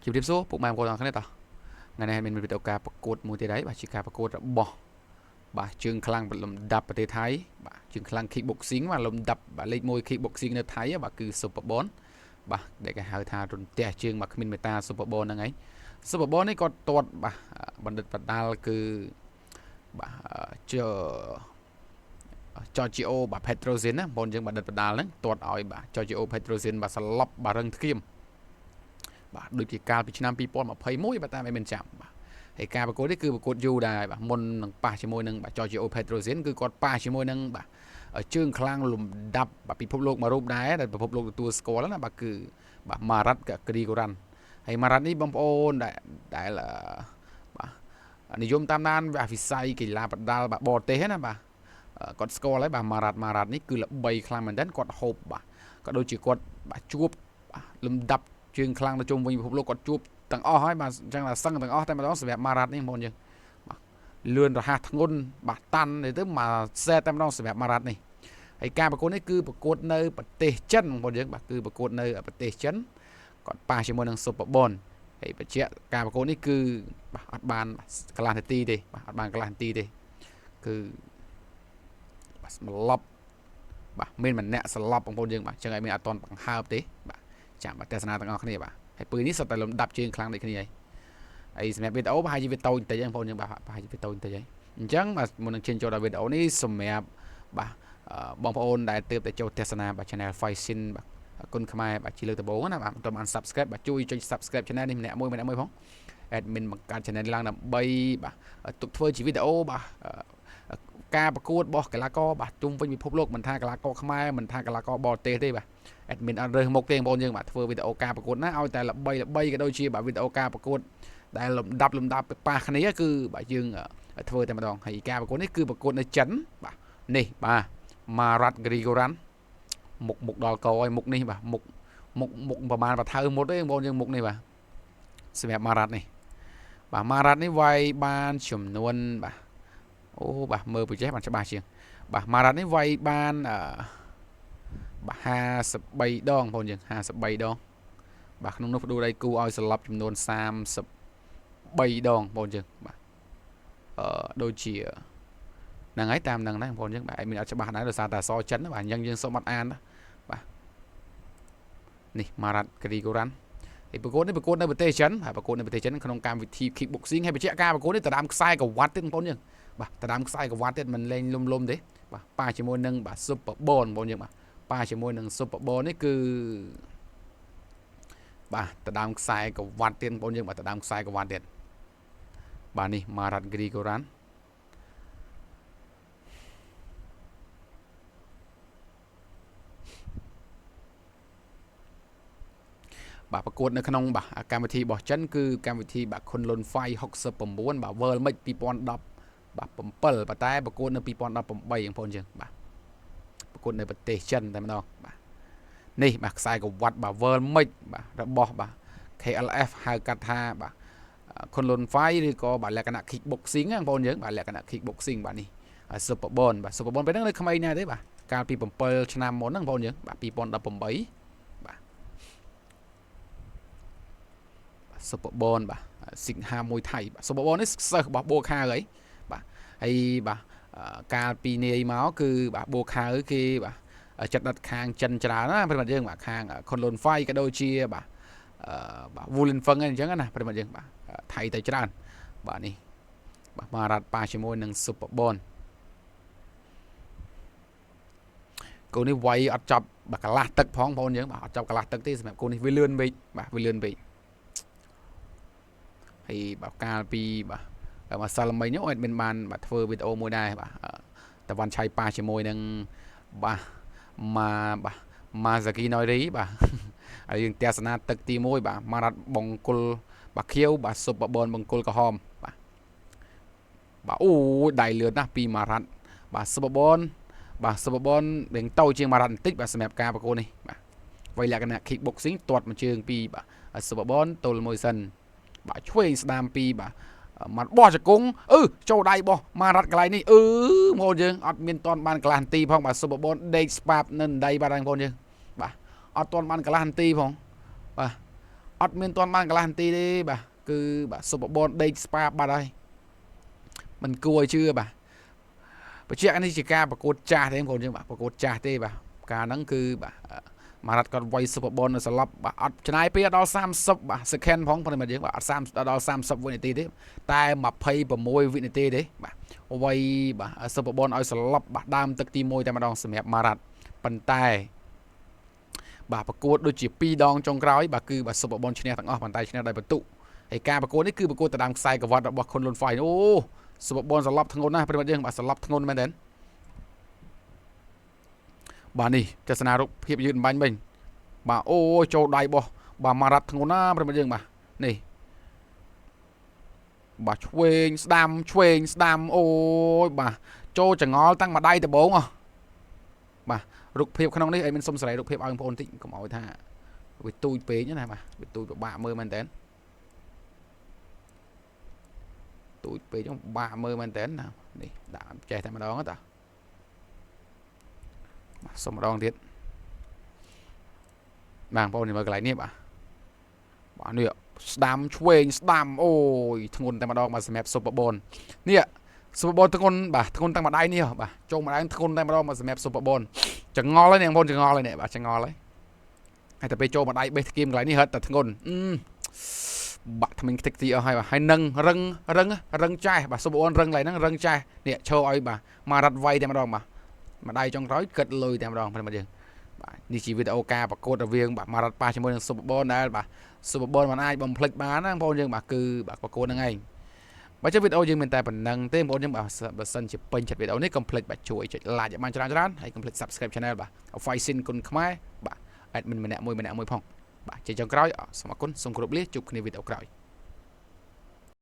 ជំរាបសួរពុកម៉ែបងប្អូនទាំងអស់គ្នាតថ្ងៃនេះមានវីដេអូការប្រកួតមួយទៀតហើយបាទជាការប្រកួតរបស់បាទជើងខ្លាំងលំដាប់ប្រទេសថៃបាទជើងខ្លាំង kickboxing បាទលំដាប់បាទលេខ1 kickboxing នៅថៃបាទគឺ Super Bon បាទដែលគេហៅថារន្ទះជើងបាទគ្មានមេតា Super Bon ហ្នឹងឯង Super Bon នេះគាត់ទាត់បាទបណ្ឌិតបដាលគឺបាទGiorgio បាទ Petrosyan ណាបងយើងបណ្ឌិតបដាលហ្នឹងទាត់ឲ្យបាទ Giorgio Petrosyan បាទស្លាប់បាទរឹងធ្ងៀមបាទដូចជាកាលពីឆ្នាំ2021បាទតាមមិនចាំបាទហើយការប្រកួតនេះគឺប្រកួតយូរដែរបាទមុននឹងប៉ះជាមួយនឹងបាទ Giorgio Petrosyan គឺគាត់ប៉ះជាមួយនឹងបាទជើងខ្លាំងលំដាប់បាទពិភពលោកមួយរូបដែរដែលពិភពលោកទទួលស្គាល់ណាបាទគឺបាទ Marat Grigoran ហើយ Marat នេះបងប្អូនដែលបាទនិយមតាមដានវិស័យកីឡាប្រដាល់បាទបរទេសណាបាទគាត់ស្គាល់ហើយបាទ Marat នេះគឺល្បីខ្លាំងមែនទែនគាត់ហូបបាទក៏ដូចជាគាត់បាទជួបលំដាប់ជើងខ្លាំងទៅជុំវិញពិភពលោកគាត់ជួបទាំងអស់ហើយបាទអញ្ចឹងថាសឹងទាំងអស់តែម្ដងសម្រាប់ Marat នេះបងយើងបាទលឿនរហ័សធ្ងន់បាទតាន់ទៅមកសេតែម្ដងសម្រាប់ Marat នេះហើយការប្រកួតនេះគឺប្រកួតនៅប្រទេសចិនបងយើងបាទគឺប្រកួតនៅប្រទេសចិនគាត់ប៉ះជាមួយនឹង Super Bon ហើយបញ្ជាក់ការប្រកួតនេះគឺបាទអត់បានកន្លះនាទីទេបាទអត់បានកន្លះនាទីទេគឺបាទស្លាប់បាទមានម្នាក់ស្លាប់បងប្អូនយើងបាទអញ្ចឹងឲ្យមានអត់តន់បង្ហើបទេបាទចាំបាទទស្សនាទាំងអស់គ្នាបាទហើយពេលនេះសុទ្ធតែលំដាប់ជើងខ្លាំងដូចគ្នាហើយសម្រាប់វីដេអូប្រហែលជាវាតូចបន្តិចហ្នឹងបងប្អូនយើងបាទប្រហែលជាវាតូចបន្តិចហើយអញ្ចឹងបាទមុននឹងឈានចូលដល់វីដេអូនេះសម្រាប់បាទបងប្អូនដែលទើបតែចូលទស្សនាបាទ Channel Faishin បាទគុណខ្មែរបាទជាលើកដំបូងណាបាទមិនទាន់បាន Subscribe បាទជួយចុច Subscribe Channel នេះម្នាក់មួយផង Admin បង្កើត Channel ឡើងដើម្បីបាទទុកធ្វើជាវីដេអូបាទការប្រកួតរបស់កីឡាករបាទជុំវិញពិភពលោកមិនថាកីឡាករខ្មែរមិនថាកីឡាករបរទេសទេបាទ Admin អត់រើសមុខទេបងប្អូនយើងបាទធ្វើវីដេអូការប្រកួតណាឲ្យតែល្បីក៏ដូចជាបាទវីដេអូការប្រកួតដែលលំដាប់ប៉ះគ្នាគឺបាទយើងធ្វើតែម្ដងហើយការប្រកួតនេះគឺប្រកួតនៅចិនបាទនេះបាទ Marat Grigoran មុខដល់កហើយមុខនេះបាទមុខប្រមាណប្រថៅមុតទេបងប្អូនយើងមុខនេះបាទសម្រាប់ Marat នេះបាទ Marat នេះវាយបានចំនួនបាទអូបាទមើលប្រចេះបានច្បាស់ជាងបាទ Marat នេះវាយបានបាទ53ដងបងប្អូនយើង53ដងបាទក្នុងនោះផ្ដួលដៃគូឲ្យស្លាប់ចំនួន33ដងបងប្អូនយើងបាទដូចជាហ្នឹងហើយតាមហ្នឹងដែរបងប្អូនយើងបាទមានអត់ច្បាស់ដែរដោយសារតែអក្សរចិនបាទអញ្ចឹងយើងសូមអត់អានបាទនេះ Marat Grigoran ហើយប្រកួតនេះប្រកួតនៅប្រទេសចិនហើយប្រកួតនៅប្រទេសចិនក្នុងកម្មវិធី kickboxing ហើយបញ្ជាក់ការប្រកួតនេះដណ្ដើមខ្សែក្រវ៉ាត់ទៀតបងប្អូនយើងបាទដណ្ដើមខ្សែក្រវ៉ាត់ទៀតមិនលេងលំទេបាទប៉ាជាមួយនឹងបាទ Super Bon បងប្អូនយើងបាទប៉ាជាមួយនឹង Super Bon នេះគឺបាទដណ្ដើមខ្សែក្រវ៉ាត់ទៀតបងប្អូនយើងបាទដណ្ដើមខ្សែក្រវ៉ាត់ទៀតបាទនេះ Marat Grigoranបាទប្រកួតនៅក្នុងបាទកម្មវិធីរបស់ចិនគឺកម្មវិធីបាទ Kunlun Fight 69បាទ World Match 2010បាទ7ប៉ុន្តែប្រកួតនៅ2018បងប្អូនយើងបាទប្រកួតនៅប្រទេសចិនតែម្ដងបាទនេះបាទខ្សែក្រវ៉ាត់បាទ World Match បាទរបស់បាទ KLF ហៅកាត់ថាបាទ Kunlun Fight ឬក៏បាទលក្ខណៈ kickboxing បងប្អូនយើងបាទលក្ខណៈ kickboxing បាទនេះ Super Bon បាទ Super Bon ពេលហ្នឹងនៅក្មេងណាស់ទេបាទកាលពី7ឆ្នាំមុនហ្នឹងបងប្អូនយើងបាទ2018Super Bon បាទសិង្ហាមួយថៃបាទ Super Bon នេះសិស្សរបស់បូខាហើយបាទហើយបាទកាលពីនាយមកគឺបាទបូខាគេបាទចិត្តដិតខាងចិនច្រើនណាប្រិមត្តយើងបាទខាង Kunlun Fight ក៏ដូចជាបាទWulin Feng អញ្ចឹងណាប្រិមត្តយើងបាទថៃទៅច្រើនបាទនេះបាទ Marat ប៉ះជាមួយនឹង Super Bon គូនេះវាយអត់ចាប់បាទកន្លះទឹកផងបងប្អូនយើងបាទអត់ចាប់កន្លះទឹកទេសម្រាប់គូនេះវាលឿនពេកបាទវាលឿនពេកហើយបាទកាលពីបាទម្សិលមិញអត់មានបានបាទធ្វើវីដេអូមួយដែរបាទតវ៉ាន់ឆៃប៉ះជាមួយនឹងបាទMazaki Noiri បាទហើយយើងទស្សនាទឹកទី1បាទ Marat បង្គោលបាទខៀវបាទ Super Bon បង្គោលក្រហមបាទអូដៃលឿនណាស់ពី Marat បាទ Super Bon បាទ Super Bon រៀងតូចជាង Marat បន្តិចបាទសម្រាប់ការប្រកួតនេះបាទវាយលក្ខណៈ kickboxing ទាត់មួយជើងពីបាទ Super Bon ទល់មួយសិនបាទឆ្វេងស្ដាមពីបាទមកបោះជង្គង់ចូលដៃបោះ Marat កន្លែងនេះបងប្អូនយើងអត់មានតន់បានកន្លះនាទីផងបាទ Super Bon ដេកស្ប៉ាប់នៅដៃបាទបងប្អូនយើងបាទអត់តន់បានកន្លះនាទីផងបាទ អត់មានតន់បានកន្លះនាទីទេបាទគឺបាទ Super Bowl ដេក spa បាត់ហើយមិនគួរឲ្យជឿបាទបញ្ជាក់នេះជាការប្រកួតចាស់ទេបងប្អូនយើងបាទប្រកួតចាស់ទេបាទការហ្នឹងគឺបាទម៉ារ៉ាត់គាត់វាយ Super Bowl នៅស្លាប់បាទអត់ច្នៃពេលដល់30បាទ second ផងប៉ុន្តែយើងបាទអត់30ដល់30វិនាទីទេតែ26វិនាទីទេបាទវាយបាទ Super Bowl ឲ្យស្លាប់បាទដើមទឹកទី1តែម្ដងសម្រាប់ម៉ារ៉ាត់ប៉ុន្តែបាទប្រកួតដូចជា2ដងចុងក្រោយបាទគឺបាទ Super Bowl ឈ្នះទាំងអស់ប៉ុន្តែឈ្នះដោយបន្ទុកហើយការប្រកួតនេះគឺប្រកួតទៅតាមខ្សែក្រវ៉ាត់របស់គុនលុនហ្វៃអូ Super Bowl ស្លាប់ធ្ងន់ណាស់ប្រិមត្តយើងបាទស្លាប់ធ្ងន់មែនទេបាទនេះទស្សនារូបភាពយឺតបាញ់វិញបាទអូចូលដៃរបស់បាទម៉ារ៉ាត់ធ្ងន់ណាប្រិមត្តយើងបាទនេះបាទឆ្វេងស្ដាំអូយបាទចូលចងល់តាំងមួយដៃដបងបាទរូបភាពក្នុងនេះឲ្យមានសុំសេរីរូបភាពឲ្យបងប្អូនតិចកុំឲ្យថាវាទូចពេកណាបាទវាទូចពិបាកមើលមែនតើទូចពេកហ្នឹងបាក់មើលមែនតើណានេះដាក់ចេះតែម្ដងតាបាទសុំម្ដងទៀតបងប្អូនមើលកន្លែងនេះបាទនេះស្ដាំឆ្វេងស្ដាំអូយធ្ងន់តែម្ដងបាទសម្រាប់ Super Bowl នេះ Super Bowl ធ្ងន់បាទធ្ងន់តាំងម្ដាយនេះបាទចុងម្ដាយធ្ងន់តែម្ដងបាទសម្រាប់ Super Bowl ចងល់ហើយបងប្អូនចងល់ហើយនេះបាទចងល់ហើយតែពេលចូលម្ដាយបេះធ្គៀមកន្លែងនេះហិតតែធ្ងន់បាក់ថ្មិញខ្ទេចទីអស់ហើយបាទហើយនឹងរឹងចាស់បាទ Super Bowl រឹងកន្លែងហ្នឹងរឹងចាស់នេះឈរឲ្យបាទមករ៉ាត់វាយតែម្ដងបាទម្ដាយចុងក្រោយគិតលុយតែម្ដងប្រិមត្តយើងបាទនេះជាវីដេអូការប្រកួតរវាងបាទម៉ារ៉ាត់ប៉ាជាមួយនឹង Super Bowl ដែលបាទ Super Bowl មិនអាចបំភ្លេចបានណាបងប្អូនយើងបាទគឺបាទប្រកួតហ្នឹងឯងបើចុះវីដេអូយើងមានតែប៉ុណ្្នឹងទេបងប្អូនយើងបាទបើសិនជាពេញចិត្តវីដេអូនេះកុំភ្លេចបាទជួយចុច like ឲ្យបានច្រើនហើយកុំភ្លេច Subscribe Channel បាទ Faisin គុណខ្មែរបាទ admin ម្នាក់មួយផងបាទជាចុងក្រោយសូមអរគុណសូមគោរពលាជួបគ្នាវីដេអូក្រោយ